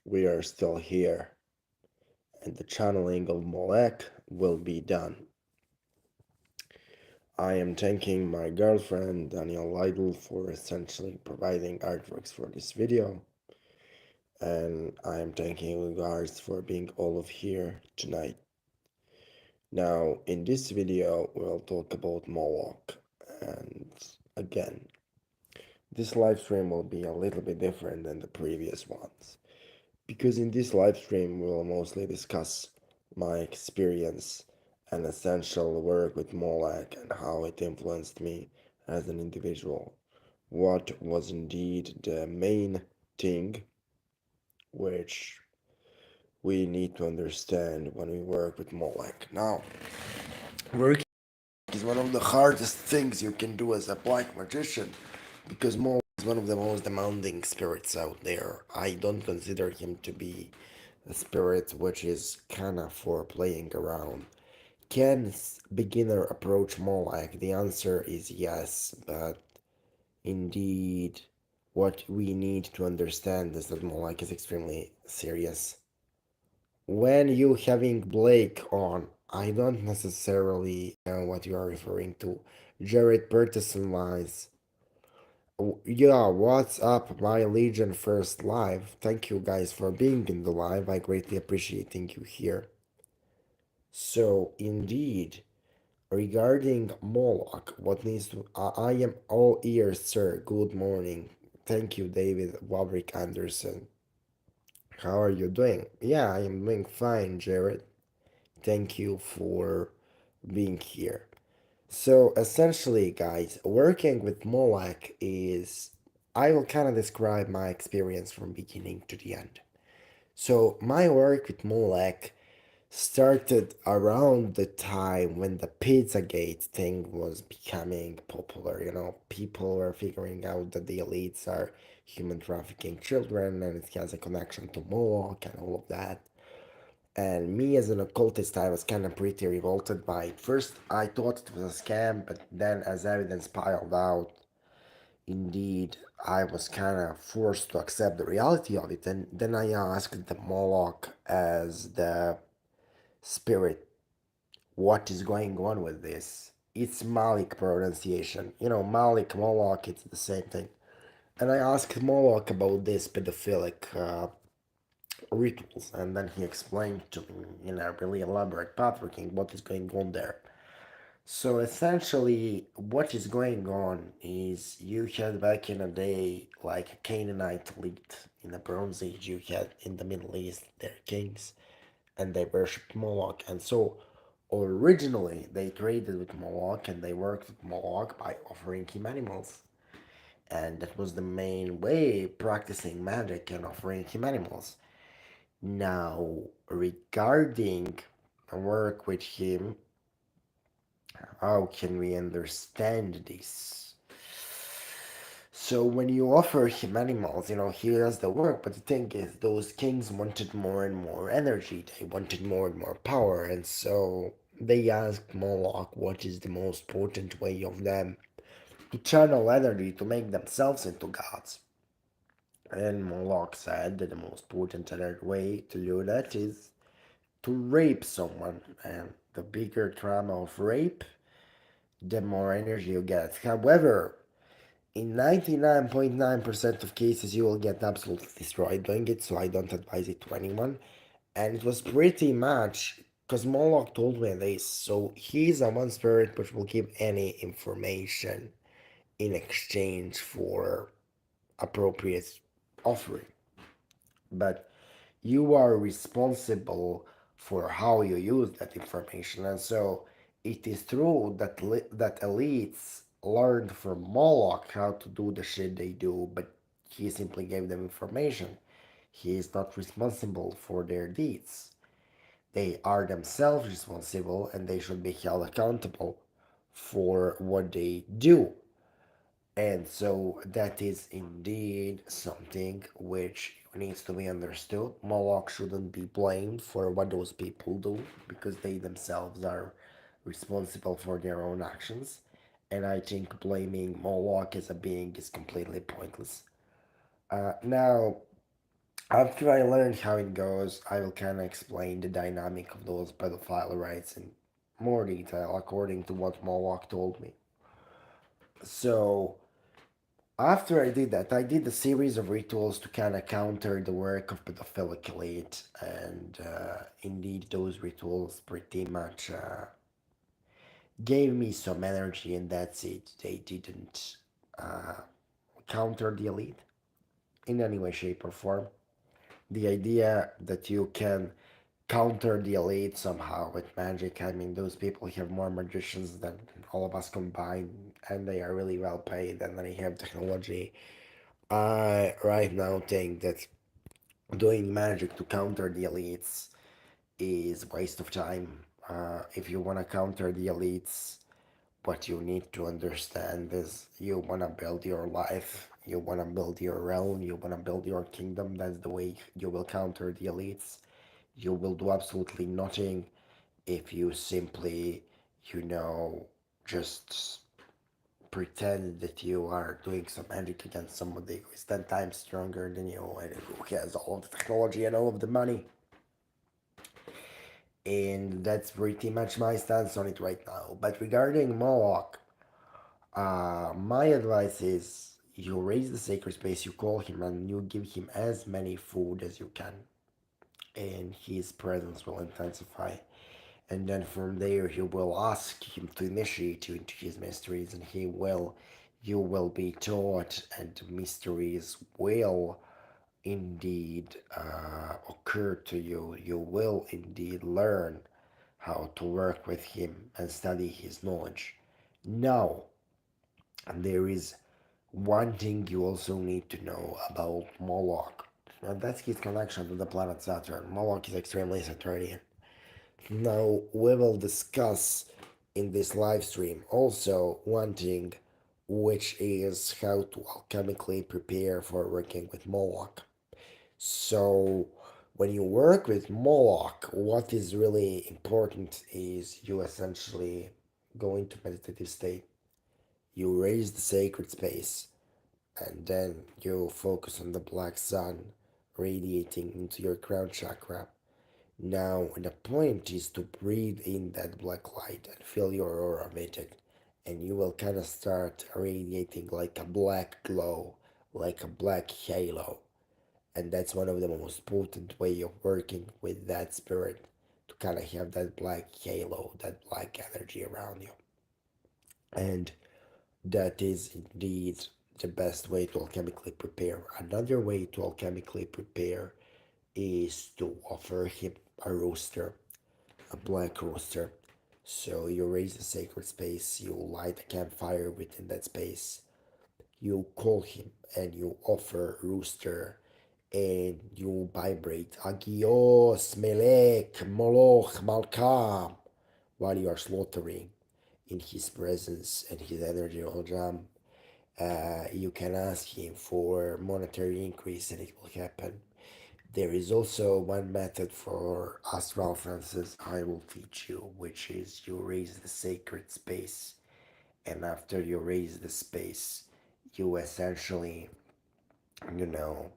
we are still here, and the channeling of Moloch will be done. I am thanking my girlfriend Danielle Lidl for essentially providing artworks for this video, and I am thanking you guys for being all of here tonight. Now, in this video, we'll talk about Moloch, and again, this live stream will be a little bit different than the previous ones, because in this live stream, we'll mostly discuss my experience and essential work with Moloch and how it influenced me as an individual. What was indeed the main thing which we need to understand when we work with Moloch. Now, working is one of the hardest things you can do as a black magician because Moloch is one of the most demanding spirits out there. I don't consider him to be a spirit which is kinda for playing around. Can beginner approach Moloch? The answer is yes, but indeed, what we need to understand is that Moloch is extremely serious. When you having Blake on, I don't necessarily know what you are referring to. Jared Burtison lies. Yeah, what's up, my Legion First Live? Thank you guys for being in the live. I greatly appreciating you here. So, indeed, regarding Moloch, what needs to. I am all ears, sir. Good morning. Thank you, David Wawrick Anderson. How are you doing? Yeah, I am doing fine, Jared. Thank you for being here. So, essentially, guys, working with Moloch is. I will kind of describe my experience from beginning to the end. So, my work with Moloch started around the time when the Pizzagate thing was becoming popular. People were figuring out that the elites are human trafficking children and it has a connection to Moloch and all of that. And me as an occultist, I was kind of pretty revolted by it. First, I thought it was a scam, but then as evidence piled out, indeed, I was kind of forced to accept the reality of it. And then I asked the Moloch as the spirit, what is going on with this? It's Malik pronunciation. Malik, Moloch, it's the same thing. And I asked Moloch about this pedophilic rituals, and then he explained to me in a really elaborate pathworking what is going on there. So essentially, what is going on is you had back in the day like a Canaanite elite in the Bronze Age. You had in the Middle East their kings, and they worshipped Moloch, and so originally they traded with Moloch and they worked with Moloch by offering him animals. And that was the main way practicing magic and offering him animals. Now, regarding work with him, how can we understand this? So when you offer him animals, he does the work, but the thing is, those kings wanted more and more energy, they wanted more and more power, and so they asked Moloch what is the most potent way of them to channel energy to make themselves into gods. And Moloch said that the most potent way to do that is to rape someone, and the bigger trauma of rape, the more energy you get. However, in 99.9% of cases, you will get absolutely destroyed doing it, so I don't advise it to anyone. And it was pretty much because Moloch told me this, so he's a one spirit which will give any information in exchange for appropriate offering. But you are responsible for how you use that information. And so it is true that that elites learned from Moloch how to do the shit they do, but he simply gave them information. He is not responsible for their deeds. They are themselves responsible and they should be held accountable for what they do. And so that is indeed something which needs to be understood. Moloch shouldn't be blamed for what those people do because they themselves are responsible for their own actions. And I think blaming Moloch as a being is completely pointless. Now, After I learned how it goes, I will kind of explain the dynamic of those pedophile rights in more detail according to what Moloch told me. So, after I did that, I did a series of rituals to kind of counter the work of pedophilic elite, and indeed, those rituals pretty much gave me some energy, and that's it. They didn't uh, counter the elite in any way, shape, or form. The idea that you can counter the elite somehow with magic. I mean, those people have more magicians than all of us combined, and they are really well paid, and they have technology. I right now think that doing magic to counter the elites is waste of time. If you want to counter the elites, what you need to understand is you want to build your life, you want to build your realm, you want to build your kingdom. That's the way you will counter the elites. You will do absolutely nothing if you simply, you know, just pretend that you are doing some magic against somebody who is 10 times stronger than you and who has all of the technology and all of the money. And that's pretty much my stance on it right now. But regarding Moloch, my advice is you raise the sacred space, you call him, and you give him as many food as you can, and his presence will intensify. And then from there, you will ask him to initiate you into his mysteries, and you will be taught, and the mysteries will indeed occur to you. You will indeed learn how to work with him and study his knowledge. Now, there is one thing you also need to know about Moloch, and that's his connection to the planet Saturn. Moloch is extremely Saturnian. Now, we will discuss in this live stream also one thing, which is how to alchemically prepare for working with Moloch. So, when you work with Moloch, what is really important is you essentially go into meditative state. You raise the sacred space, and then you focus on the black sun radiating into your crown chakra. Now, the point is to breathe in that black light and fill your aura with it, and you will kind of start radiating like a black glow, like a black halo. And that's one of the most potent way of working with that spirit to kind of have that black halo, that black energy around you. And that is indeed the best way to alchemically prepare. Another way to alchemically prepare is to offer him a roaster, a black rooster. So you raise the sacred space, you light a campfire within that space, you call him and you offer rooster and you vibrate Agios, Melech, Moloch, Malkam while you are slaughtering in his presence and his energy all jam. You can ask him for monetary increase and it will happen. There is also one method for astral trances I will teach you, which is you raise the sacred space, and after you raise the space, you essentially, you know,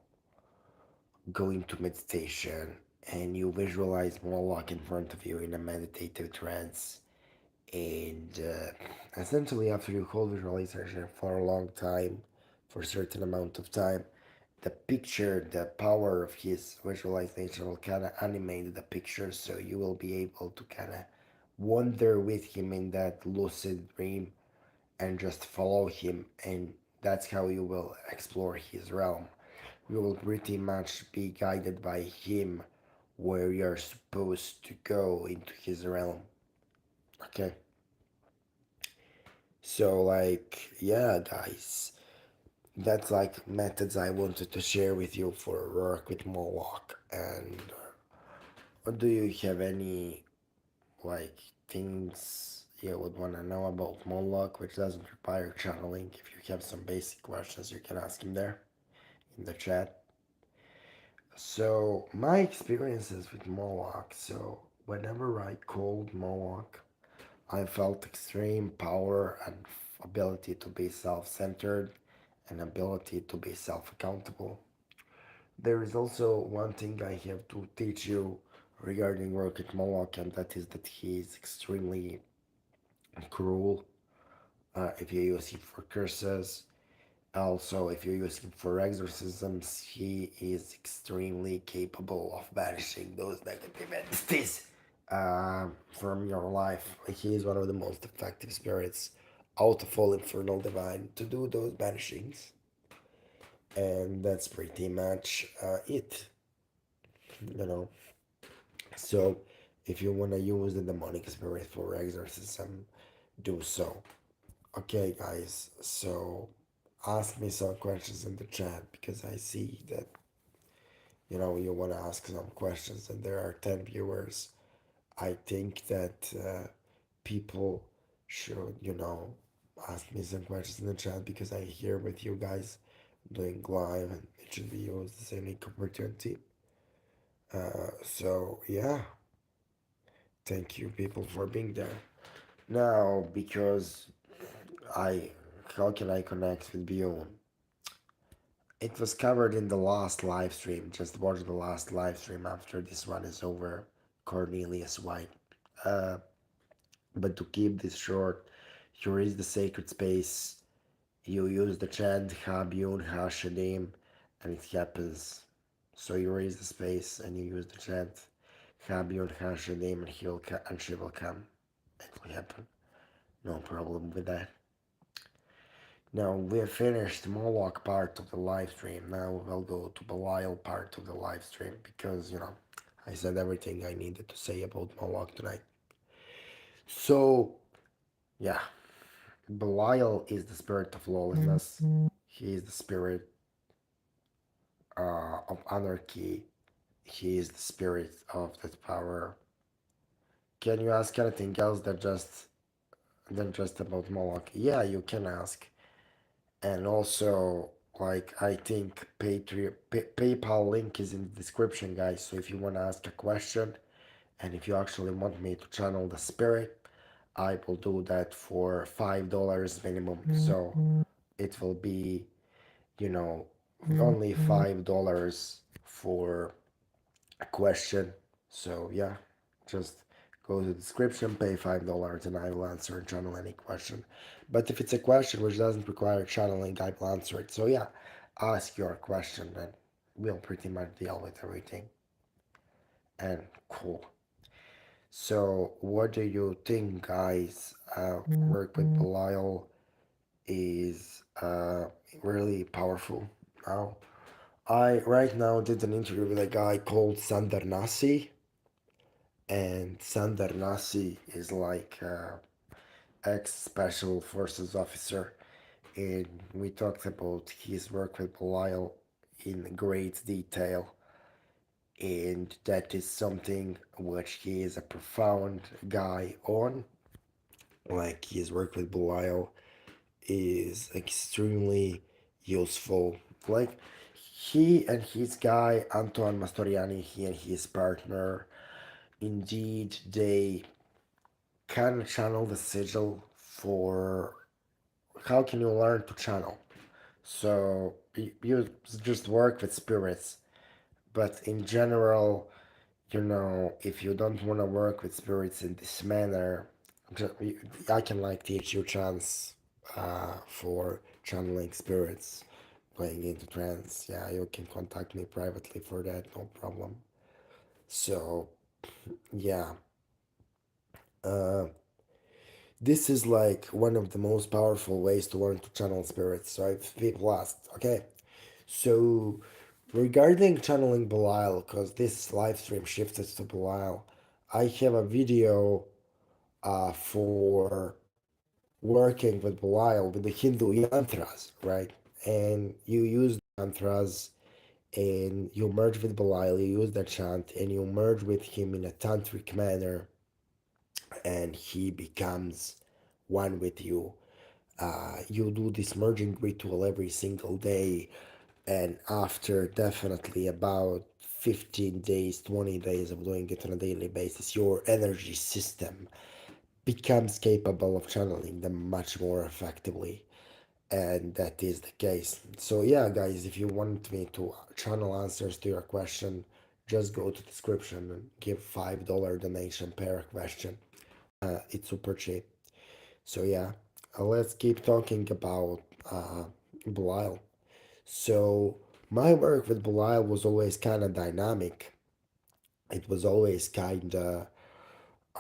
go into meditation and you visualize Moloch in front of you in a meditative trance. And essentially, after you hold visualization for a long time, for a certain amount of time, the picture, the power of his visualization will kind of animate the picture, so you will be able to kind of wander with him in that lucid dream and just follow him, and that's how you will explore his realm. You will pretty much be guided by him where you're supposed to go into his realm. Okay, so like, yeah, guys, that's like methods I wanted to share with you for work with Moloch. And do you have any like things you would want to know about Moloch which doesn't require channeling? If you have some basic questions, you can ask him there in the chat. So my experiences with Moloch. So whenever I called Moloch, I felt extreme power and ability to be self-centered and ability to be self-accountable. There is also one thing I have to teach you regarding Rocket Moloch, and that is that he is extremely cruel if you use him for curses. Also, if you use him for exorcisms, he is extremely capable of banishing those negative entities from your life. He is one of the most effective spirits out of all infernal divine to do those banishings. And that's pretty much it, you know. So, if you want to use the demonic spirit for exorcism, do so. Okay, guys, so ask me some questions in the chat because I see that you want to ask some questions and there are 10 viewers. I think that people should ask me some questions in the chat because I here with you guys doing live and it should be used as a unique opportunity. So yeah, thank you people for being there. Now, because I how can I connect with you? It was covered in the last live stream. Just watch the last live stream after this one is over. Cornelius White. Uh, but to keep this short, you reach the sacred space. You use the chant Habiyun Hashadim, and it happens. So you raise the space and you use the chant Habiyun Hashadim, and and she will come. It will happen. No problem with that. Now we have finished Moloch part of the live stream. Now we'll go to Belial part of the live stream because I said everything I needed to say about Moloch tonight. So yeah, Belial is the spirit of lawlessness. He is the spirit of anarchy. He is the spirit of that power. Can you ask anything else than just about Moloch? Yeah, you can ask. And also, like, I think PayPal link is in the description, guys. So if you want to ask a question and if you actually want me to channel the spirit, I will do that for $5 minimum. So it will be, you know, only $5 for a question. So yeah, just go to the description, pay $5, and I will answer and channel any question. But if it's a question which doesn't require channeling, I will answer it. So yeah, ask your question and we'll pretty much deal with everything. And cool. So what do you think, guys? Work with Belial is really powerful. Now, I right now did an interview with a guy called Sandar Nasi, and Sandar Nasi is like ex special forces officer, and we talked about his work with Belial in great detail, and that is something which he is a profound guy on. Like his work with Belial is extremely useful. Like he and his guy Antoine Mastoriani, he and his partner, indeed they can channel the sigil for how can you learn to channel. So you just work with spirits, but in general, if you don't want to work with spirits in this manner, I can like teach you chants for channeling spirits, playing into trance. Yeah, you can contact me privately for that, no problem. So yeah, uh, this is like one of the most powerful ways to learn to channel spirits. So if people asked, okay, so regarding channeling Belial, because this live stream shifted to Belial, I have a video for working with Belial with the Hindu yantras, right? And you use the yantras and you merge with Belial, you use the chant and you merge with him in a tantric manner and he becomes one with you. You do this merging ritual every single day, and after definitely about 15 days, 20 days of doing it on a daily basis, your energy system becomes capable of channeling them much more effectively. and that is the case. So yeah, guys, if you want me to channel answers to your question, just go to description and give $5 donation per question. It's super cheap. So yeah, let's keep talking about Belial. So my work with Belial was always kind of dynamic. It was always kind of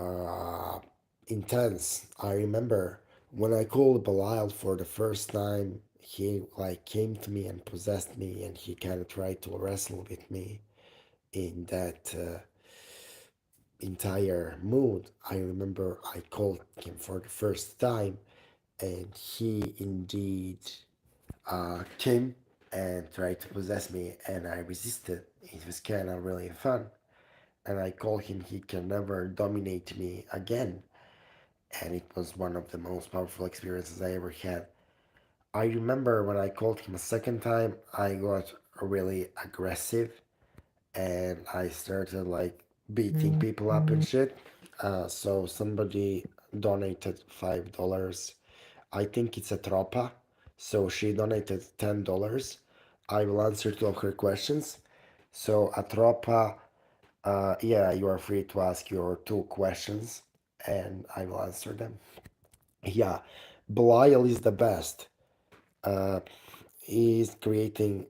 uh, intense. I remember when I called Belial for the first time, he like came to me and possessed me, and he kind of tried to wrestle with me in that entire mood. I remember I called him for the first time, and he indeed came and tried to possess me, and I resisted. It was kind of really fun, and I told him he can never dominate me again, and it was one of the most powerful experiences I ever had. I remember when I called him a second time, I got really aggressive and I started like beating people up and shit. So somebody donated $5. I think it's a tropa. So she donated $10. I will answer two of her questions. So a tropa, yeah, you are free to ask your two questions and I will answer them. Yeah, Belial is the best. Uh, he's creating,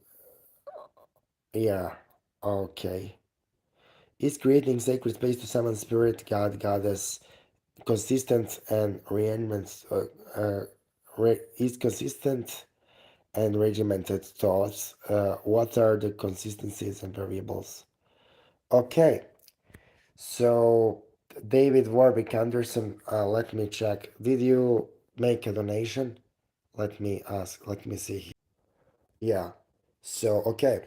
yeah, okay. He's creating sacred space to summon spirit, god, goddess, consistent and regimented, is consistent and regimented thoughts. What are the consistencies and variables? Okay, so David Warwick Anderson, let me check. Did you make a donation? Let me ask, let me see here. Yeah. So, okay.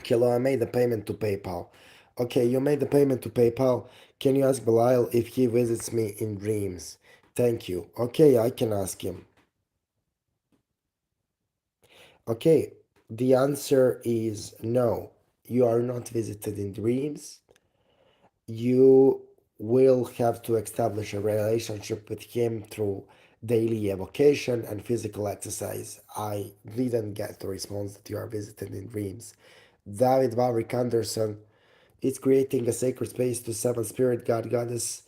Kilo, I made the payment to PayPal. Okay, you made the payment to PayPal. Can you ask Belial if he visits me in dreams? Thank you. Okay, I can ask him. Okay, the answer is no. You are not visited in dreams. You will have to establish a relationship with him through daily evocation and physical exercise. I didn't get the response that you are visited in dreams. David Warwick Anderson is creating a sacred space to summon spirit, god, goddess.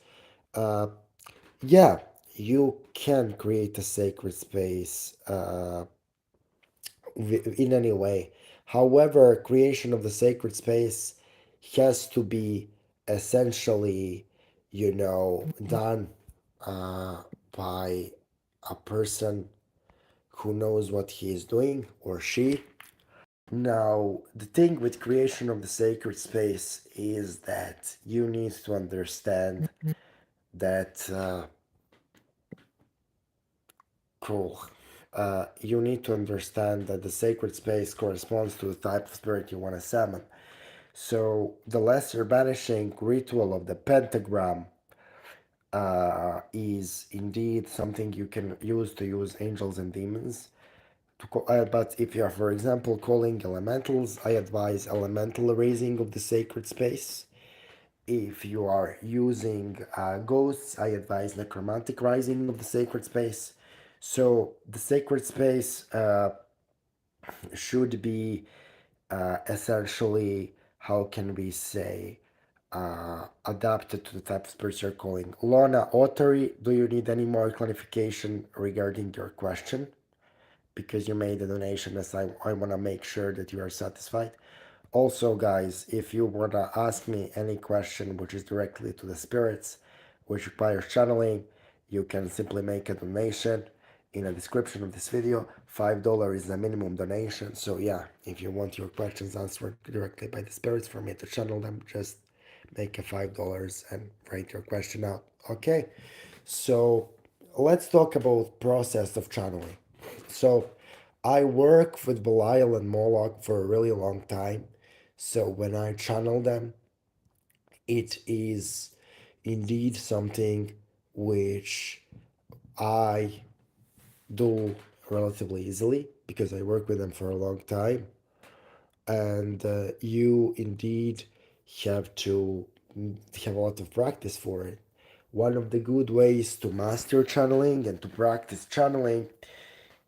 Uh, yeah, you can create a sacred space in any way. However, creation of the sacred space has to be essentially, done uh, by a person who knows what he is doing or she. Now, the thing with creation of the sacred space is that you need to understand that cool. You need to understand that the sacred space corresponds to the type of spirit you want to summon. So the lesser banishing ritual of the pentagram is indeed something you can use angels and demons. But if you are, for example, calling elementals, I advise elemental raising of the sacred space. If you are using ghosts, I advise necromantic rising of the sacred space. So the sacred space should be essentially, how can we say, adapted to the type of spirits you're calling. Lorna Ottery, do you need any more clarification regarding your question? Because you made a donation, as I want to make sure that you are satisfied. Also, guys, if you want to ask me any question which is directly to the spirits, which requires channeling, you can simply make a donation in the description of this video. $5 is the minimum donation. So yeah, if you want your questions answered directly by the spirits for me to channel them, just make a $5 and write your question out. Okay, so let's talk about process of channeling. So I work with Belial and Moloch for a really long time. So when I channel them, it is indeed something which I do relatively easily because I work with them for a long time. And you indeed have to have a lot of practice for it. One of the good ways to master channeling and to practice channeling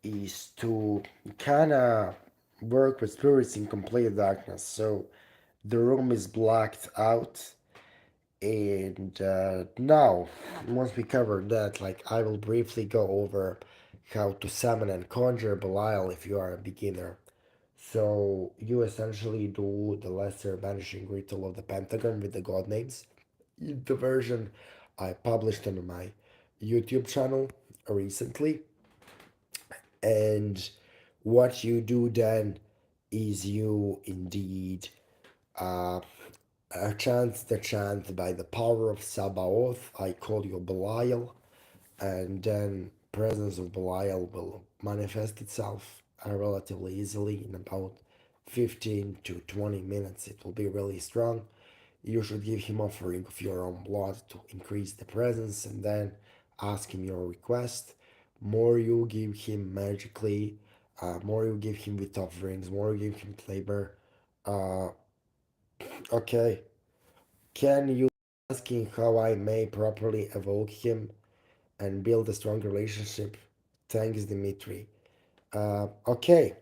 is to kind of work with spirits in complete darkness. So the room is blacked out. And now, once we covered that, like I will briefly go over how to summon and conjure Belial if you are a beginner. So you essentially do the lesser banishing ritual of the pentagon with the god names. The version I published on my YouTube channel recently. And what you do then is you indeed uh, chant the chant by the power of Sabaoth. I call you Belial, and then presence of Belial will manifest itself relatively easily in about 15 to 20 minutes. It will be really strong. You should give him offering of your own blood to increase the presence, and then ask him your request. More you give him magically, more you give him with offerings, more you give him with labor. Uh, okay, can you asking how I may properly evoke him and build a strong relationship? Thanks, Dimitri. Okay,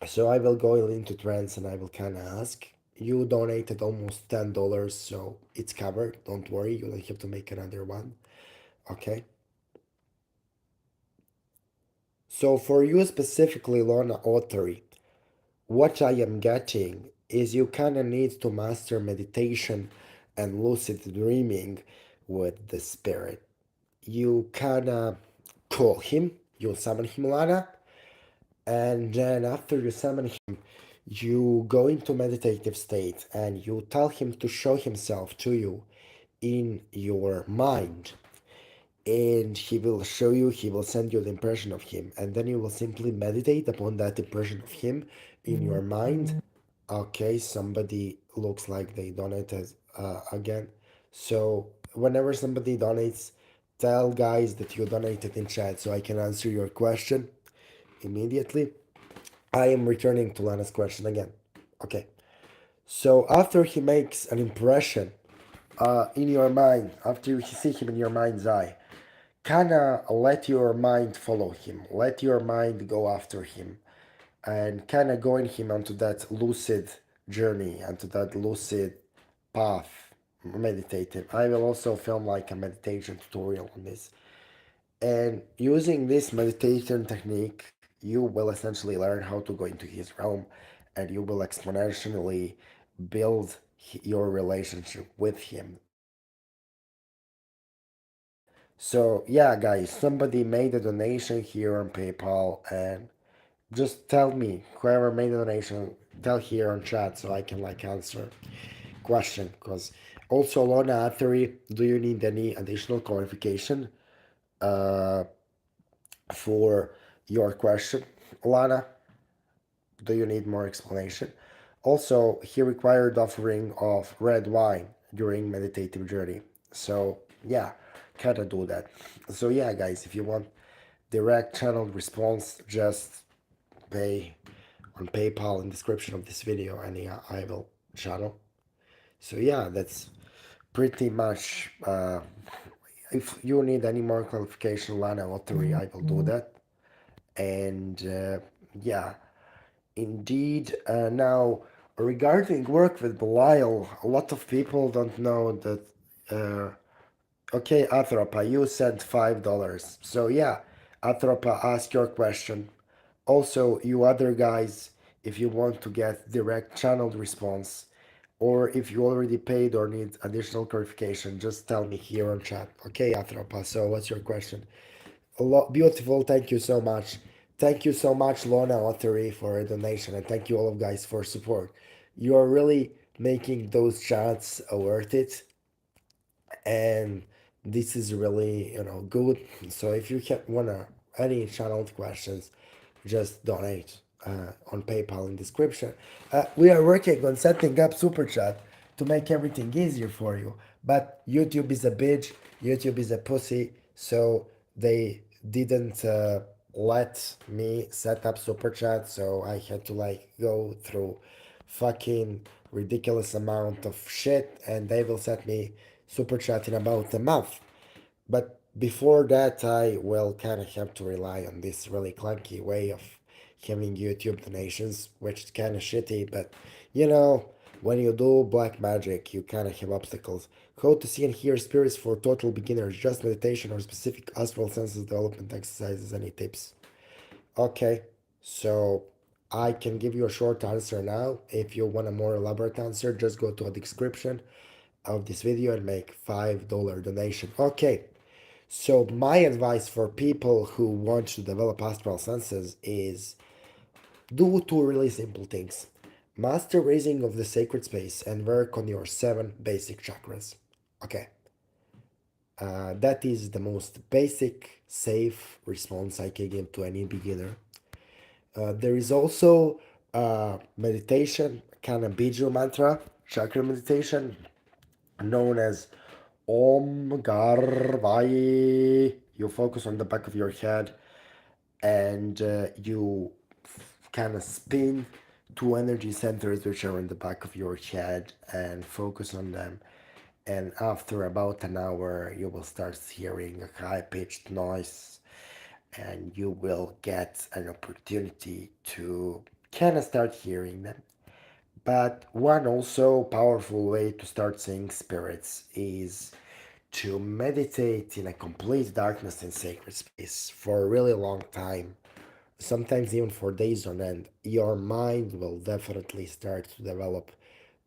so I will go into trance and I will kind of ask. You donated almost $10, so it's covered. Don't worry, you don't have to make another one. Okay. So for you specifically, Lorna Authory, what I am getting is you kind of need to master meditation and lucid dreaming with the spirit. You kind of call him, you summon him, Lana, and then after you summon him, you go into meditative state and you tell him to show himself to you in your mind. And he will show you, he will send you the impression of him, and then you will simply meditate upon that impression of him in your mind. Okay, somebody looks like they donated again. So whenever somebody donates, tell guys that you donated in chat so I can answer your question immediately. I am returning to Lana's question again. Okay. So after he makes an impression in your mind, after you see him in your mind's eye, kinda let your mind follow him. Let your mind go after him and kinda going him onto that lucid journey, onto that lucid path, meditative. I will also film like a meditation tutorial on this. And using this meditation technique, you will essentially learn how to go into his realm and you will exponentially build your relationship with him. So, yeah, guys, somebody made a donation here on PayPal, and just tell me, whoever made a donation, tell here on chat so I can like answer question. Because also, Lorna Athery, do you need any additional clarification uh, for your question, Lana? Do you need more explanation? Also, he required offering of red wine during meditative journey. So yeah, kind of do that. So yeah, guys, if you want direct channeled response, just pay on PayPal in description of this video, and yeah, I will channel. So yeah, that's pretty much. If you need any more clarification, Lana Lottery, I will do that. And yeah, indeed. Now, regarding work with Belial, a lot of people don't know that. Okay, Athropa, you sent $5. So yeah, Athropa, ask your question. Also, you other guys, if you want to get direct channeled response, or if you already paid or need additional clarification, just tell me here on chat. Okay, Athropa, so what's your question? A lot beautiful, thank you so much. Thank you so much, Lorna Lottery, for a donation, and thank you all of guys for support. You are really making those chats worth it, and this is really good. So if you wanna any channeled questions, just donate on PayPal in description. We are working on setting up super chat to make everything easier for you, but YouTube is a bitch, YouTube is a pussy, so they didn't let me set up super chat, so I had to like go through fucking ridiculous amount of shit, and they will set me super chat in about a month. But Before that, I will kind of have to rely on this really clunky way of having YouTube donations, which is kind of shitty, but you know, when you do black magic, you kind of have obstacles. How to see and hear spirits for total beginners, just meditation or specific astral senses development exercises, any tips? Okay, so I can give you a short answer now. If you want a more elaborate answer, just go to the description of this video and make $5 donation. Okay, so my advice for people who want to develop astral senses is do two really simple things. Master raising of the sacred space and work on your seven basic chakras. Okay, that is the most basic, safe response I can give to any beginner. There is also meditation, kind of Biju mantra, chakra meditation, known as Om Garvai. You focus on the back of your head and you kind of spin two energy centers which are in the back of your head and focus on them. And after about an hour, you will start hearing a high pitched noise and you will get an opportunity to kind of start hearing them. But one also powerful way to start seeing spirits is to meditate in a complete darkness in sacred space for a really long time, sometimes even for days on end. Your mind will definitely start to develop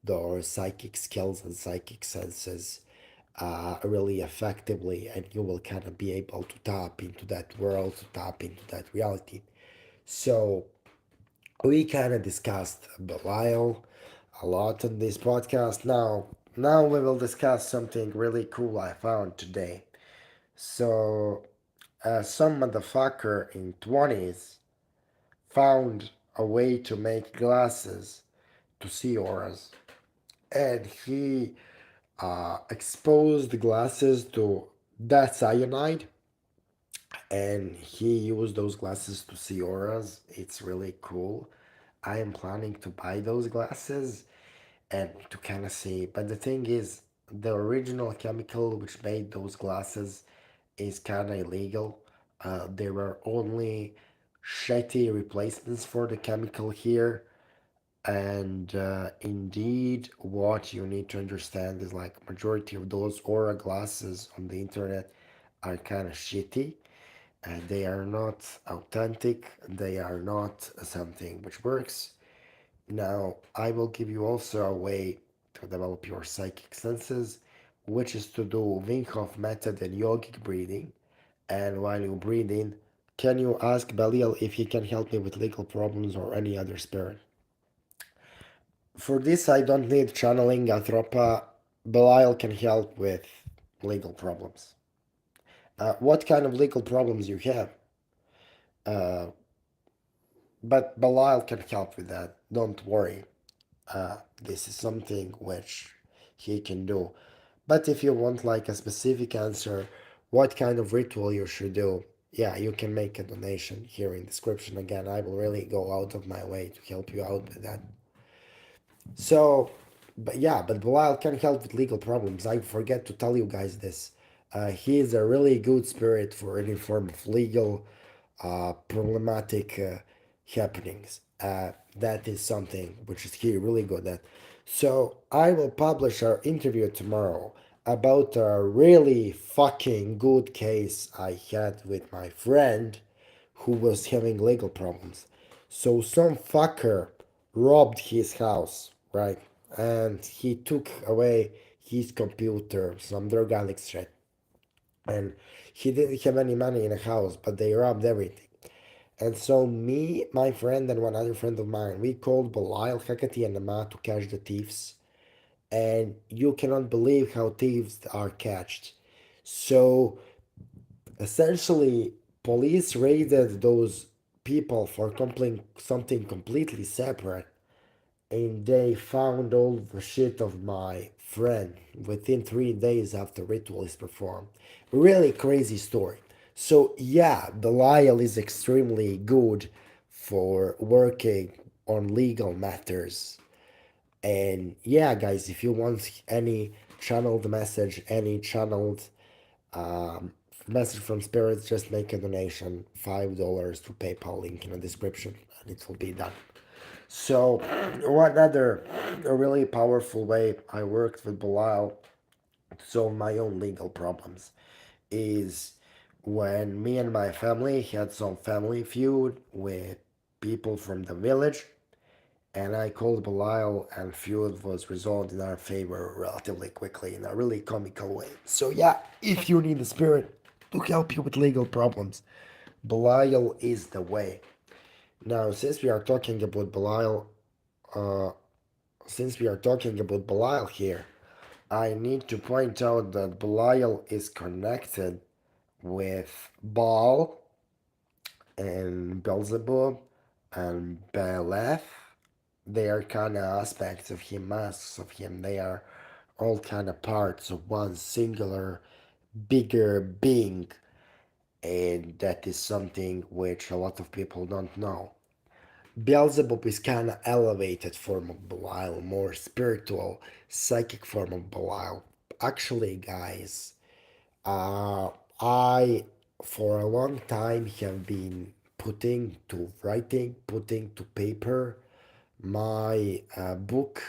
those psychic skills and psychic senses really effectively, and you will kind of be able to tap into that world, to tap into that reality. So, we kind of discussed Belial a lot in this podcast. Now we will discuss something really cool I found today. So, some motherfucker in 20s found a way to make glasses to see auras, and he exposed the glasses to that cyanide, and he used those glasses to see auras. It's really cool. I am planning to buy those glasses and to kind of see. But the thing is, the original chemical which made those glasses is kind of illegal. There were only shitty replacements for the chemical here. And indeed, what you need to understand is like majority of those Aura glasses on the internet are kind of shitty. And they are not authentic. They are not something which works. Now, I will give you also a way to develop your psychic senses, which is to do Wim Hof method and yogic breathing. And while you breathe in, can you ask Belial if he can help me with legal problems or any other spirit? For this, I don't need channeling Athropa. Belial can help with legal problems. What kind of legal problems you have? Uh, but Belial can help with that. Don't worry. This is something which he can do. But if you want like a specific answer, what kind of ritual you should do, yeah, you can make a donation here in description. Again, I will really go out of my way to help you out with that. So, but yeah, but Belial can help with legal problems. I forget to tell you guys this. He is a really good spirit for any form of legal problematic happenings. That is something which is he really good at. So I will publish our interview tomorrow about a really fucking good case I had with my friend who was having legal problems. So some fucker robbed his house, right? And he took away his computer, some drug addict shit. And he didn't have any money in the house, but they robbed everything. And so me, my friend, and one other friend of mine, we called Belial, Hecate, and Nama to catch the thieves. And you cannot believe how thieves are catched. So essentially, police raided those people for something completely separate, and they found all the shit of my friend within 3 days after ritual is performed. Really crazy story. So yeah, Belial is extremely good for working on legal matters. And yeah, guys, if you want any channeled message, any channeled Message from spirits, just make a donation, $5 to PayPal link in the description, and it will be done. So, one other a really powerful way I worked with Belial to solve my own legal problems is when me and my family had some family feud with people from the village, and I called Belial, and feud was resolved in our favor relatively quickly in a really comical way. So yeah, if you need a spirit to help you with legal problems, Belial is the way. Now, uh, since we are talking about Belial here, I need to point out that Belial is connected with Baal and Beelzebub and Baaleth. They are kind of aspects of him, masks of him. They are all kind of parts of one singular, bigger being, and that is something which a lot of people don't know. Beelzebub is kind of elevated form of Belial, more spiritual, psychic form of Belial. Actually, guys, uh, I for a long time have been putting to paper my book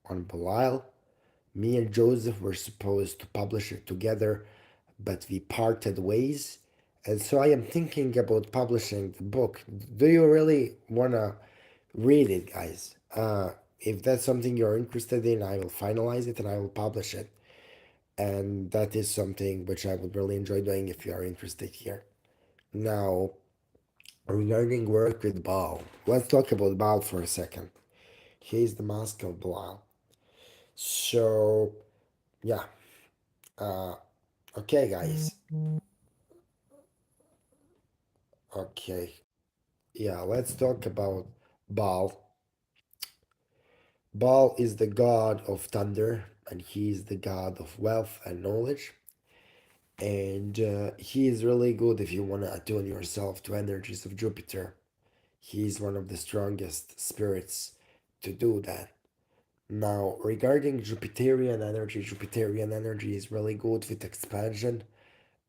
on Belial. Me and Joseph were supposed to publish it together, but we parted ways. And so I am thinking about publishing the book. Do you really want to read it, guys? If that's something you're interested in, I will finalize it and I will publish it. And that is something which I would really enjoy doing if you are interested here. Now, regarding work with Baal, let's talk about Baal for a second. He is the mask of Belial. So, yeah, uh, okay, guys. Okay, yeah, let's talk about Baal. Baal is the god of thunder, and he is the god of wealth and knowledge. And he is really good if you want to attune yourself to energies of Jupiter. He is one of the strongest spirits to do that. Now, regarding Jupiterian energy is really good with expansion,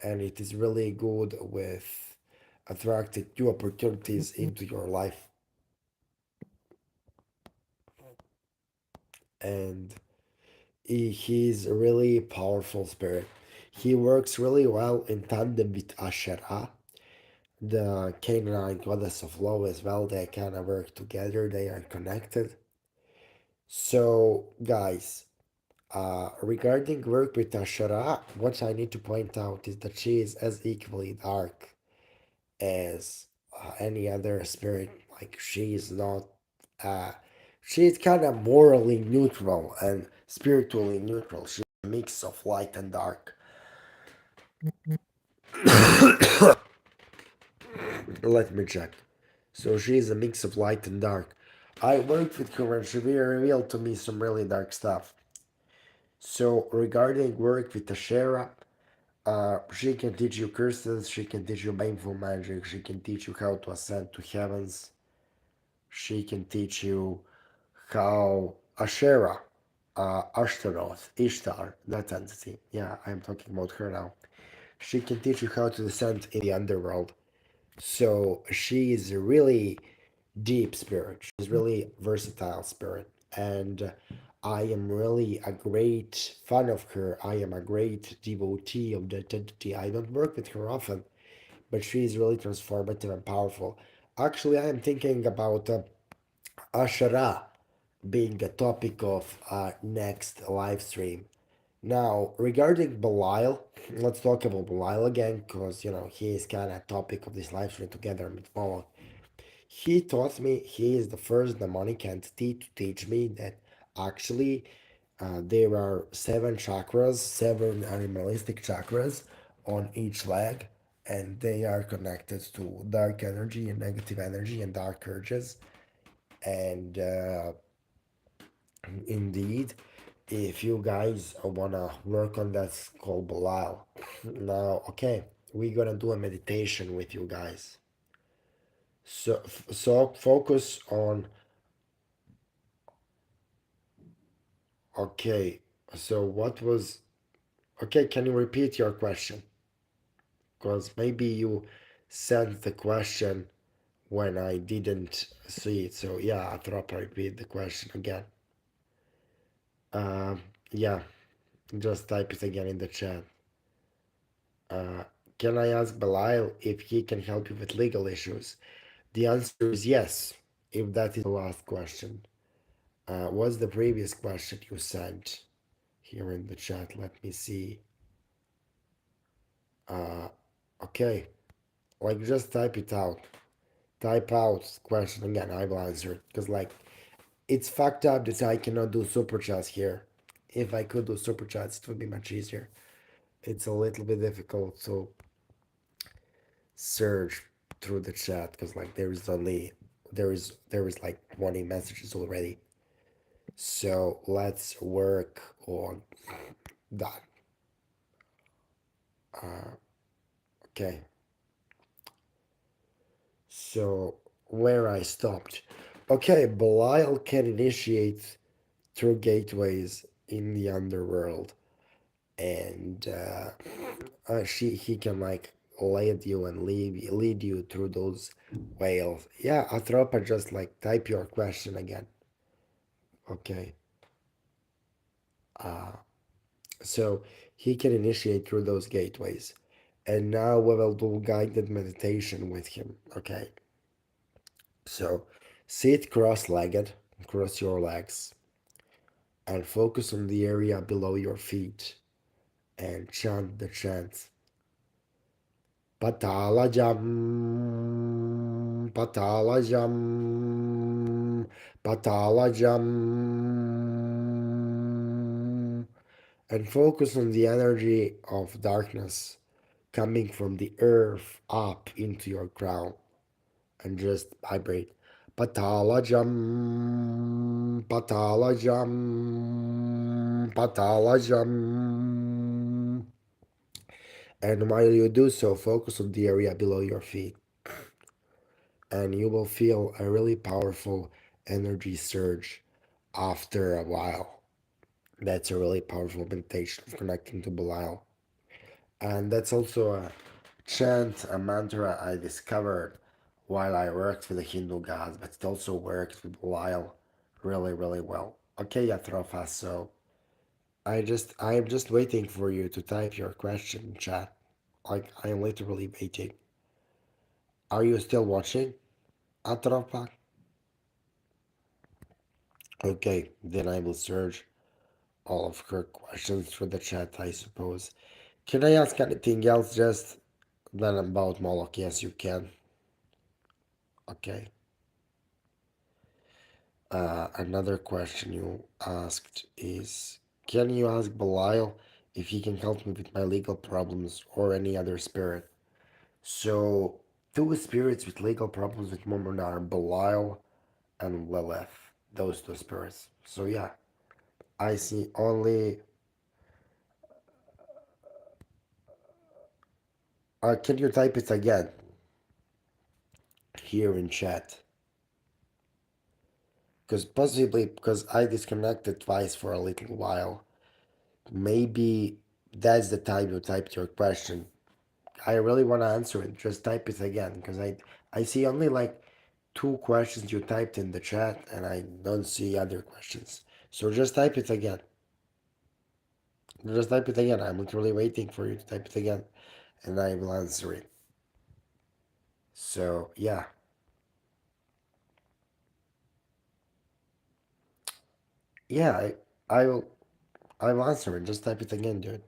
and it is really good with attracting new opportunities into your life. And he's a really powerful spirit. He works really well in tandem with Ashera, the Canaanite goddess of love as well. They kind of work together, they are connected. So, guys, regarding work with Ashera, what I need to point out is that she is as equally dark as any other spirit. Like, she is not, uh, she's kind of morally neutral and spiritually neutral. She's a mix of light and dark. Let me check. So she is a mix of light and dark. I worked with her and she revealed to me some really dark stuff. So regarding work with Ashera, she can teach you curses, she can teach you baneful magic, she can teach you how to ascend to heavens, she can teach you how Ashera, Ashtaroth, Ishtar, that entity, yeah, I'm talking about her now. She can teach you how to descend in the underworld. So she is a really deep spirit. She's really versatile spirit, and I am really a great fan of her. I am a great devotee of that entity. I don't work with her often, but she is really transformative and powerful. Actually, I am thinking about Ashara being the topic of next live stream. Now, regarding Belial, let's talk about Belial again, because he is kind of topic of this live stream together with Moloch. He taught me, he is the first demonic entity to teach me that actually there are seven chakras, seven animalistic chakras on each leg, and they are connected to dark energy and negative energy and dark urges. And indeed, if you guys wanna work on that, it's called Belial. Now, okay, we're gonna do a meditation with you guys. So focus on. Okay, so what was. Okay, can you repeat your question? because maybe you sent the question when I didn't see it. So yeah, I thought I repeat the question again. Um, yeah, just type it again in the chat. Uh, can I ask Belial if he can help you with legal issues? The answer is yes, if that is the last question. What's the previous question you sent here in the chat? Let me see. Uh, okay, like just type it out. Type out question again. I will answer it because like it's fucked up that I cannot do super chats here. If I could do super chats, it would be much easier. It's a little bit difficult to search through the chat because like there is like 20 messages already. So let's work on that. Okay. So where I stopped. Okay, Belial can initiate through gateways in the underworld, and he can like lead you and lead you through those whales. Yeah, Athropa, just like type your question again. Okay. So he can initiate through those gateways. And now we will do guided meditation with him. Okay. So sit cross-legged, cross your legs, and focus on the area below your feet and chant the chant. Patalajam, patalajam, patalajam. And focus on the energy of darkness coming from the earth up into your crown and just vibrate. Patalajam, patalajam, patalajam. And while you do so, focus on the area below your feet, and you will feel a really powerful energy surge after a while. That's a really powerful meditation of connecting to Belial. And that's also a chant, a mantra I discovered while I worked with the Hindu gods, but it also worked with Belial really, really well. Okay, Yatrofa, so I'm just waiting for you to type your question in chat. Like I'm literally waiting. Are you still watching, Atropa? Okay, then I will search all of her questions through the chat, I suppose. Can I ask anything else just than about Moloch? Yes, you can. Okay. Another question you asked is, can you ask Belial if he can help me with my legal problems or any other spirit? So, two spirits with legal problems with Mormon are Belial and Lilith. Those two spirits. So yeah, I see only. Can you type it again here in chat? Because possibly because I disconnected twice for a little while. Maybe that's the time you typed your question. I really want to answer it. Just type it again because I see only like two questions you typed in the chat and I don't see other questions. So just type it again. Just type it again. I'm literally waiting for you to type it again and I will answer it. So yeah. Yeah, I will answer it. Just type it again, dude.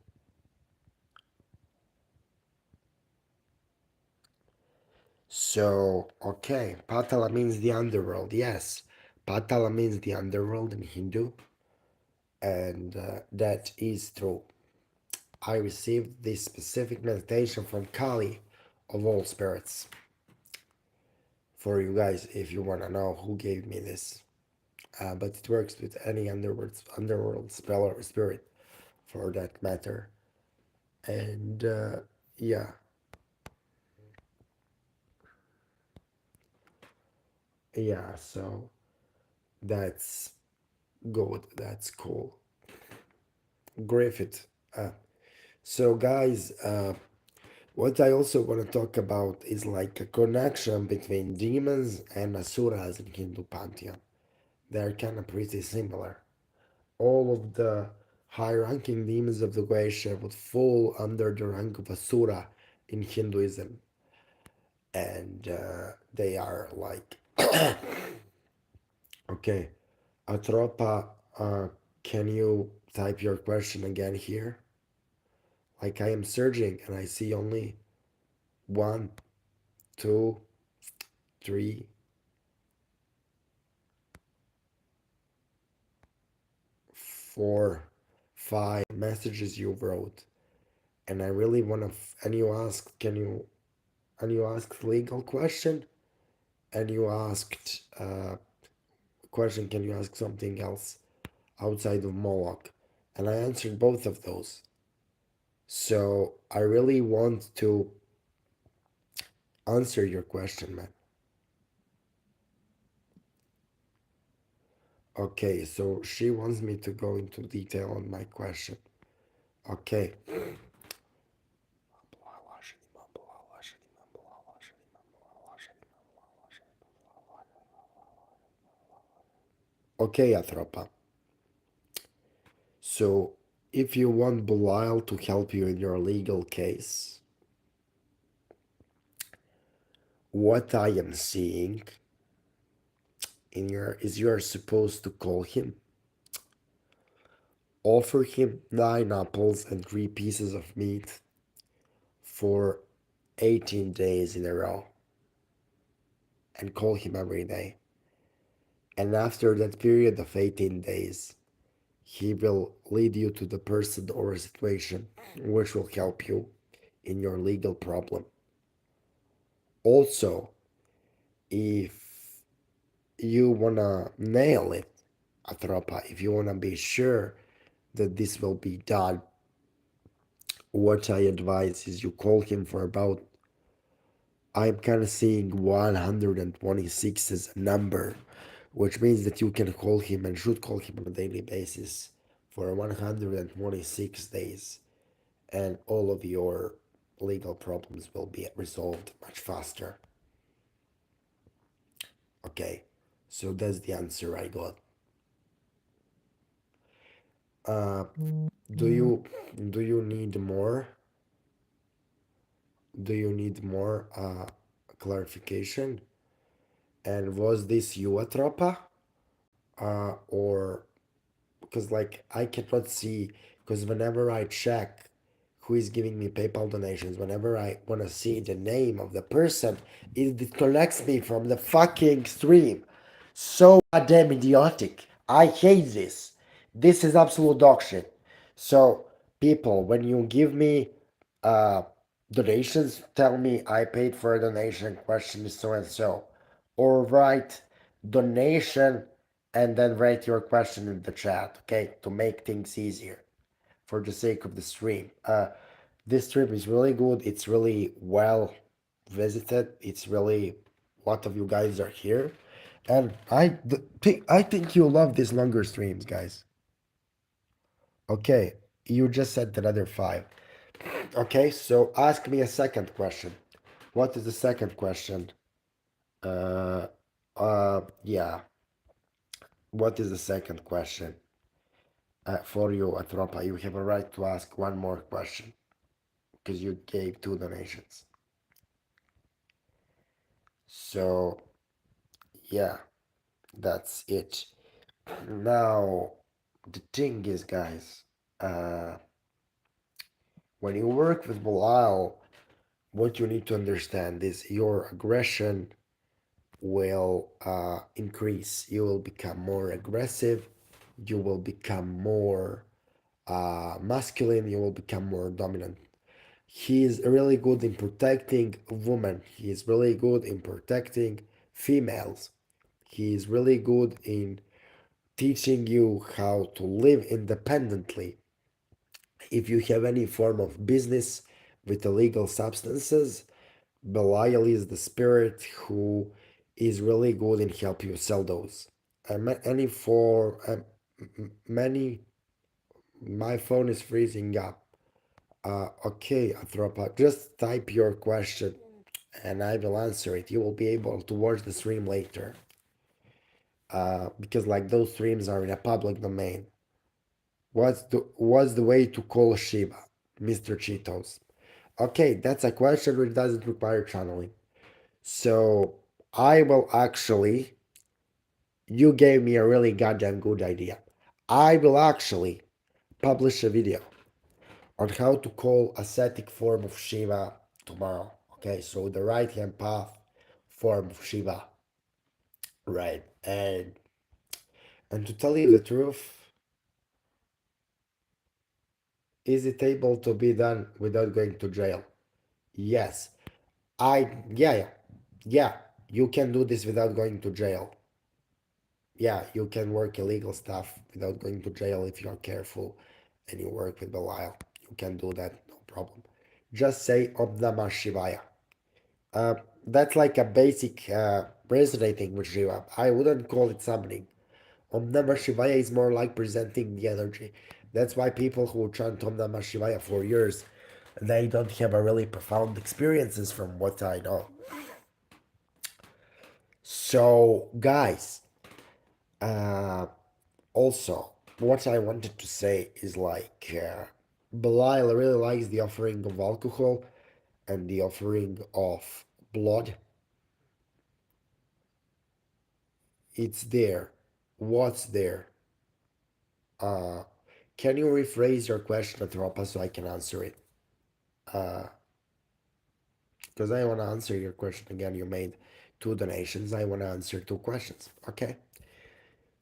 So okay, Patala means the underworld. Yes. Patala means the underworld in Hindu, and that is true. I received this specific meditation from Kali of all spirits. For you guys, if you want to know who gave me this. But it works with any underworld spell or spirit for that matter. And yeah, yeah, so that's good. That's cool. Griffith. Uh, so, guys, What I also want to talk about is like a connection between demons and asuras in Hindu pantheon. They're kind of pretty similar. All of the high-ranking demons of the Vaishya would fall under the rank of asura in Hinduism, and they are like okay. Atropa, can you type your question again here? Like I am searching and I see only one, two, three, 4, 5 messages you wrote, and I really want to. And you asked, can you? And you asked legal question, and you asked question. Can you ask something else outside of Moloch? And I answered both of those. So I really want to answer your question, man. Okay, so she wants me to go into detail on my question. Okay. Okay, Athropa. So, if you want Belial to help you in your legal case, what I am seeing in your is you are supposed to call him, offer him 9 apples and 3 pieces of meat for 18 days in a row, and call him every day. And after that period of 18 days, he will lead you to the person or situation which will help you in your legal problem. Also, if you wanna nail it, Atropa, if you wanna be sure that this will be done, what I advise is you call him for about, I'm kind of seeing 126 as a number, which means that you can call him and should call him on a daily basis for 126 days, and all of your legal problems will be resolved much faster. Okay, so that's the answer I got. Uh, do you do you need more? Do you need more clarification? And was this you, Atropa? Or because like I cannot see, because whenever I check who is giving me PayPal donations, whenever I want to see the name of the person, it disconnects me from the fucking stream. So goddamn idiotic. I hate this. This is absolute dog shit. So people, when you give me uh donations, tell me I paid for a donation, question is so and so. Or write donation and then write your question in the chat, okay, to make things easier for the sake of the stream. This stream is really good. It's really well visited. It's really a lot of you guys are here, and I think you'll love these longer streams, guys. Okay, you just said another 5. Okay, so ask me a second question. What is the second question? Uh, yeah. What is the second question? For you, Atropa, you have a right to ask one more question because you gave 2 donations. So, yeah, that's it. Now, the thing is, guys, uh, when you work with Belial, what you need to understand is your aggression will increase. You will become more aggressive. You will become more masculine. You will become more dominant. He is really good in protecting women. He is really good in protecting females. He is really good in teaching you how to live independently. If you have any form of business with illegal substances, Belial is the spirit who is really good in help you sell those. Any for many, my phone is freezing up. Okay, Anthropa, just type your question and I will answer it. You will be able to watch the stream later. Because like those streams are in a public domain. What's the way to call Shiva, Mr. Cheetos? Okay, that's a question which doesn't require channeling. So I will actually, you gave me a really goddamn good idea. I will actually publish a video on how to call ascetic form of Shiva tomorrow. Okay, so the right hand path form of Shiva, right? And to tell you the truth, is it able to be done without going to jail? Yes. Yeah, yeah. You can do this without going to jail. Yeah, you can work illegal stuff without going to jail if you're careful and you work with Belial. You can do that, no problem. Just say Om Namah Shivaya. Uh, that's like a basic resonating with Shiva. I wouldn't call it summoning. Om Namah Shivaya is more like presenting the energy. That's why people who chant Om Namah Shivaya for years, they don't have a really profound experiences from what I know. So, guys, uh, also, what I wanted to say is like Belial really likes the offering of alcohol and the offering of blood. It's there. What's there? Uh, can you rephrase your question, Atropa, so I can answer it? Because I want to answer your question again. You made two donations. I want to answer two questions. Okay.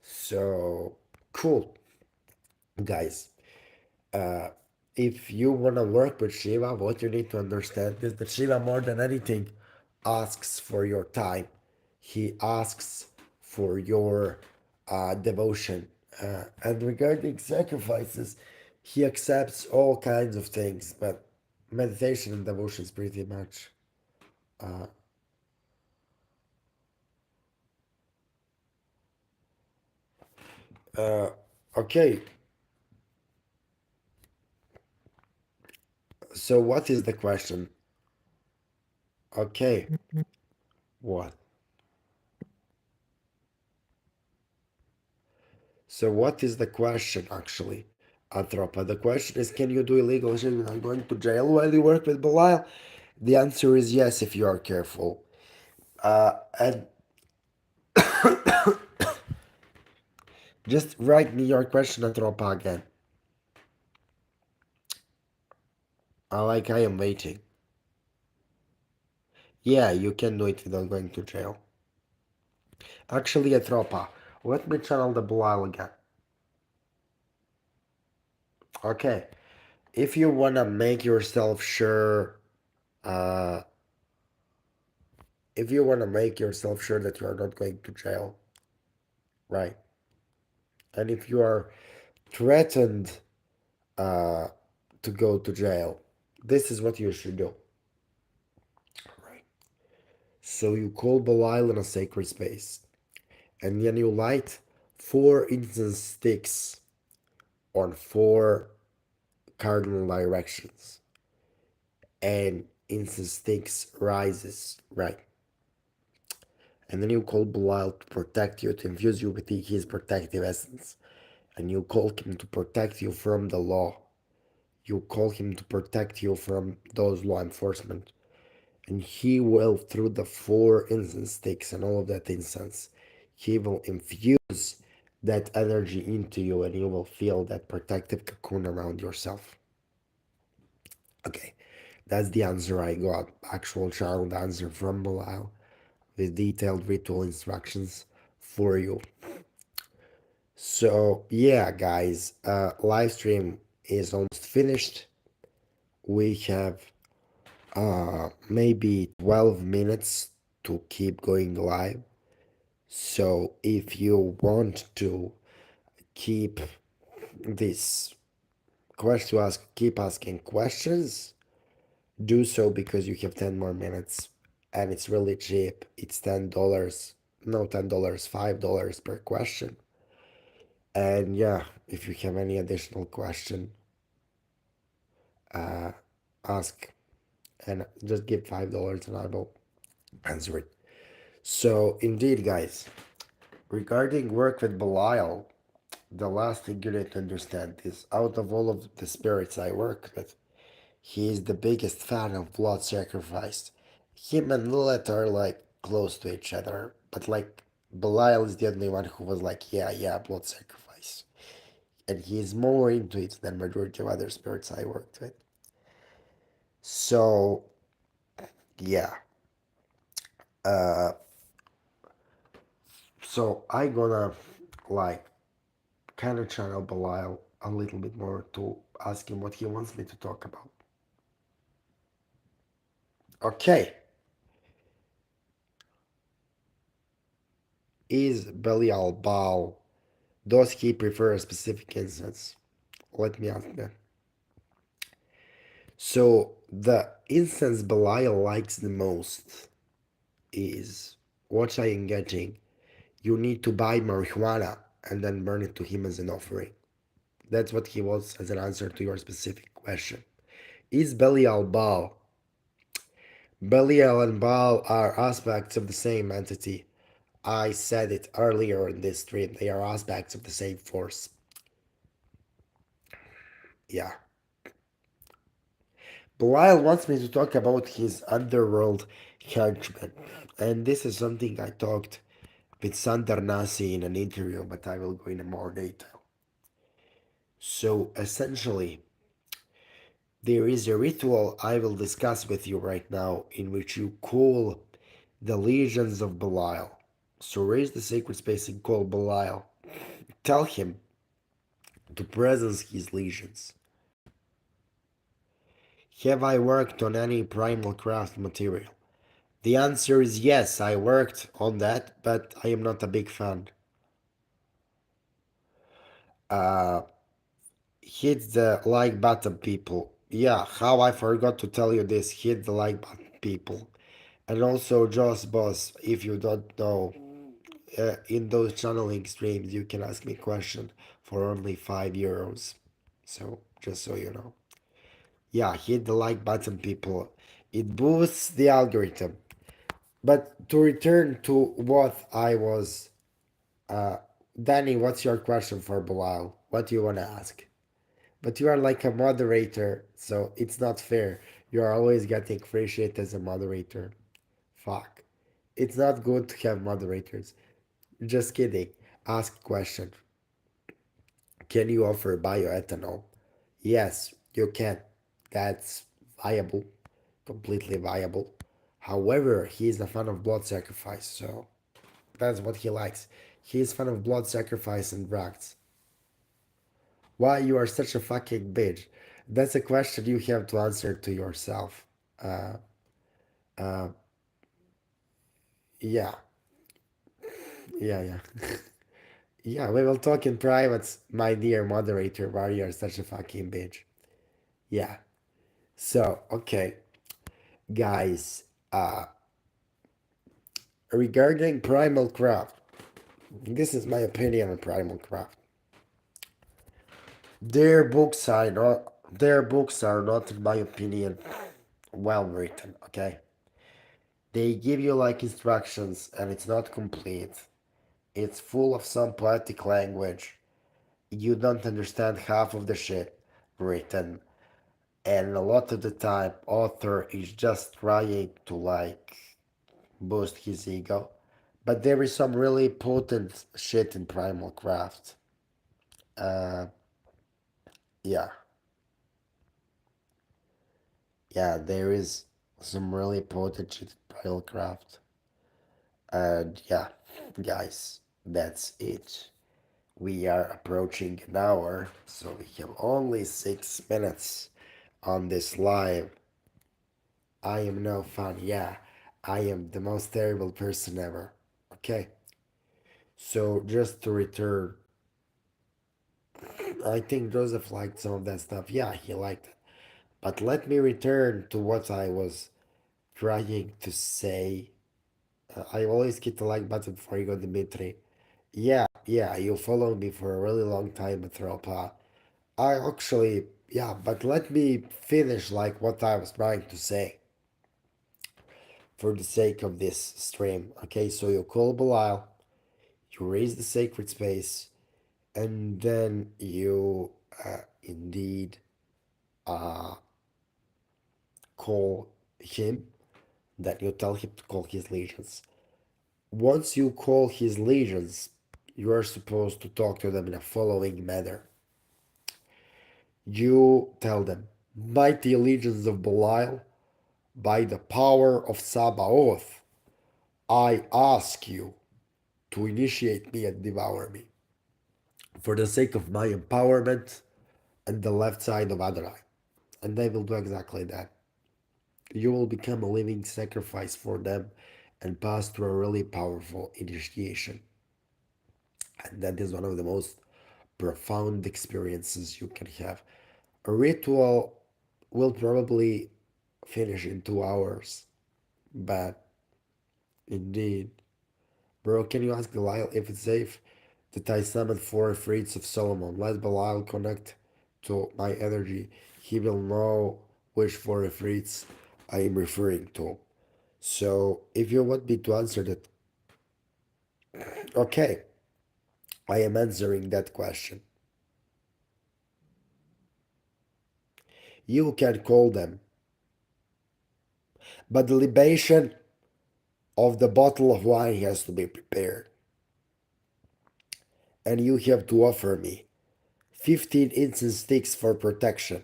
So, cool, guys. Uh, if you want to work with Shiva, what you need to understand is that Shiva, more than anything, asks for your time. He asks for your devotion. And regarding sacrifices, he accepts all kinds of things, but meditation and devotion is pretty much. Okay, so what is the question? Okay, what? So what is the question actually, Anthropa? The question is, can you do illegal shit without going to jail while you work with Belial? The answer is yes if you are careful. And just write me your question, Anthropa, again. I am waiting. Yeah, you can do it without going to jail. Actually, Anthropa, let me channel the Belial again. Okay, if you wanna make yourself sure, uh, if you wanna make yourself sure that you are not going to jail, right? And if you are threatened uh, to go to jail, this is what you should do. Right. So you call Belial in a sacred space, and then you light four incense sticks on four cardinal directions, and incense sticks rises, right? And then you call Belial to protect you, to infuse you with his protective essence, and you call him to protect you from the law. You call him to protect you from those law enforcement, and he will, through the four incense sticks and all of that incense, he will infuse that energy into you, and you will feel that protective cocoon around yourself. Okay, that's the answer I got. Actual child answer from Belial with detailed ritual instructions for you. So yeah, guys, live stream is almost finished. We have maybe 12 minutes to keep going live. So if you want to keep this question to ask, keep asking questions, do so because you have 10 more minutes and it's really cheap. It's $10, no $10, $5 per question. And yeah, if you have any additional question, uh, ask and just give $5 and I will answer it. So, indeed, guys, regarding work with Belial, the last thing you need to understand is out of all of the spirits I work with, he is the biggest fan of blood sacrifice. Him and Lilith are like close to each other, but like Belial is the only one who was like, yeah, yeah, blood sacrifice. And he is more into it than majority of other spirits I worked with. So, yeah. Uh, so I gonna like kind of channel Belial a little bit more to ask him what he wants me to talk about. Okay, is Belial Baal? Does he prefer a specific instance? Let me ask that. So the instance Belial likes the most is what I am getting. You need to buy marijuana and then burn it to him as an offering. That's what he wants as an answer to your specific question. Is Belial Baal? Belial and Baal are aspects of the same entity. I said it earlier in this stream. They are aspects of the same force. Yeah. Belial wants me to talk about his underworld henchmen. And this is something I talked with Sandar Nasi in an interview, but I will go into more detail. So essentially, there is a ritual I will discuss with you right now in which you call the legions of Belial. So raise the sacred space and call Belial. Tell him to presence his legions. Have I worked on any primal craft material? The answer is yes, I worked on that, but I am not a big fan. Uh, hit the like button, people. Yeah, how I forgot to tell you this. Hit the like button, people. And also, Joss Boss, if you don't know, in those channeling streams, you can ask me question for only €5. So, just so you know. Yeah, hit the like button, people. It boosts the algorithm. But to return to what I was, uh, Danny, what's your question for Bilal? What do you want to ask? But you are like a moderator, so it's not fair. You are always getting free shit as a moderator. Fuck. It's not good to have moderators. Just kidding. Ask question. Can you offer bioethanol? Yes, you can. That's viable. Completely viable. However, he is a fan of blood sacrifice, so that's what he likes. He is fan of blood sacrifice and drugs. Why you are such a fucking bitch? That's a question you have to answer to yourself. Uh, uh, yeah, yeah. Yeah, we will talk in private, my dear moderator, why you are such a fucking bitch. Yeah. So, okay, guys, regarding Primal Craft, this is my opinion on Primal Craft. Their books are not, in my opinion, well written, okay? They give you like instructions and it's not complete. It's full of some poetic language. You don't understand half of the shit written. And a lot of the time, author is just trying to like boost his ego. But there is some really potent shit in Primal Craft. Uh, yeah, yeah, there is some really potent shit in Primal Craft. And yeah, guys, that's it. We are approaching an hour, so we have only 6 minutes on this live. I am no fun, yeah. I am the most terrible person ever. Okay, so just to return, I think Joseph liked some of that stuff. Yeah, he liked it. But let me return to what I was trying to say. I always hit the like button before you go, Dimitri. Yeah, you followed me for a really long time, Athropa. I actually, Yeah, but let me finish like what I was trying to say for the sake of this stream. Okay, so you call Belial, you raise the sacred space, and then you indeed call him, then you tell him to call his legions. Once you call his legions, you are supposed to talk to them in a following manner. You tell them, mighty legions of Belial, by the power of Sabaoth, I ask you to initiate me and devour me, for the sake of my empowerment and the left side of Adonai. And they will do exactly that. You will become a living sacrifice for them and pass through a really powerful initiation. And that is one of the most profound experiences you can have. A ritual will probably finish in 2 hours, but indeed, bro, can you ask Belial if it's safe that I summon 4 Ifrits of Solomon? Let Belial connect to my energy. He will know which 4 Ifrits I am referring to. So, if you want me to answer that, okay, I am answering that question. You can call them, but the libation of the bottle of wine has to be prepared. And you have to offer me 15 incense sticks for protection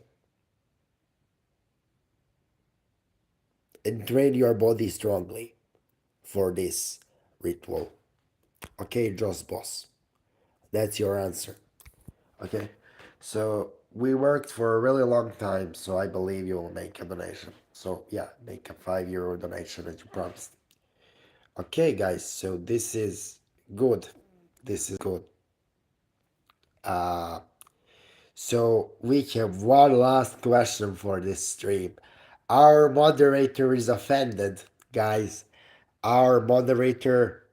and train your body strongly for this ritual. Okay, just boss. That's your answer. Okay, so we worked for a really long time, so I believe you will make a donation. So yeah, make a €5 donation as you promised. Okay, guys, so this is good. This is good. Uh, so we have one last question for this stream. Our moderator is offended, guys. Our moderator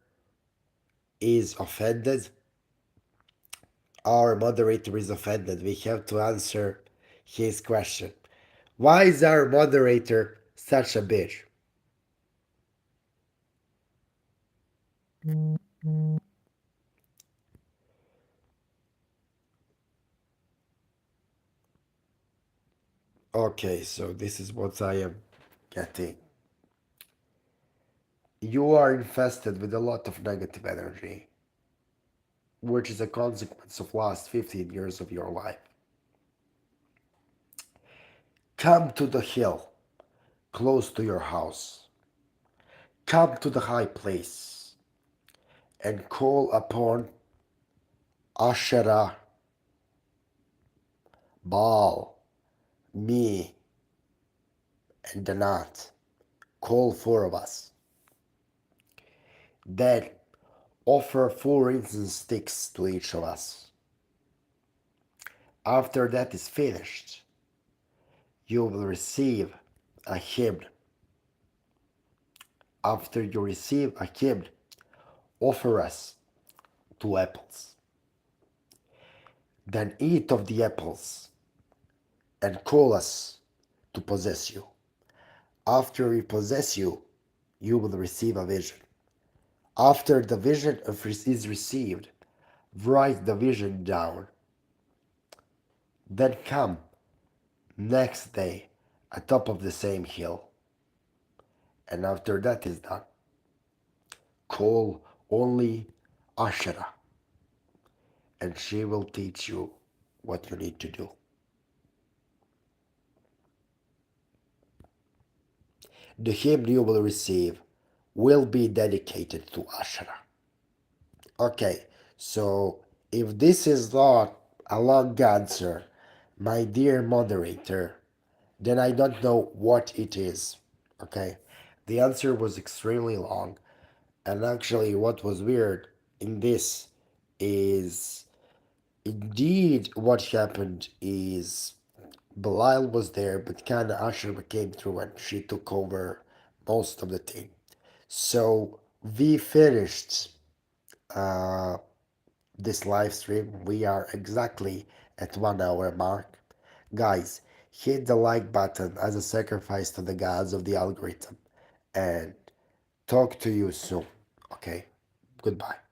is offended. Our moderator is offended. We have to answer his question. Why is our moderator such a bitch? Okay, so this is what I am getting. You are infested with a lot of negative energy, which is a consequence of last 15 years of your life. Come to the hill close to your house. Come to the high place and call upon Asherah, Baal, me, and Danat. Call 4 of us. Then offer 4 incense sticks to each of us. After that is finished, you will receive a hymn. After you receive a hymn, offer us 2 apples. Then eat of the apples and call us to possess you. After we possess you, you will receive a vision. After the vision is received, write the vision down. Then come next day atop of the same hill. And after that is done, call only Asherah, and she will teach you what you need to do. The hymn you will receive will be dedicated to Asherah. Okay, so if this is not a long answer, my dear moderator, then I don't know what it is. Okay, the answer was extremely long, and actually, what was weird in this is indeed what happened is Belial was there, but kinda Asher came through and she took over most of the team. So we finished uh, this live stream. We are exactly at 1 hour mark. Guys, hit the like button as a sacrifice to the gods of the algorithm. And talk to you soon. Okay? Goodbye.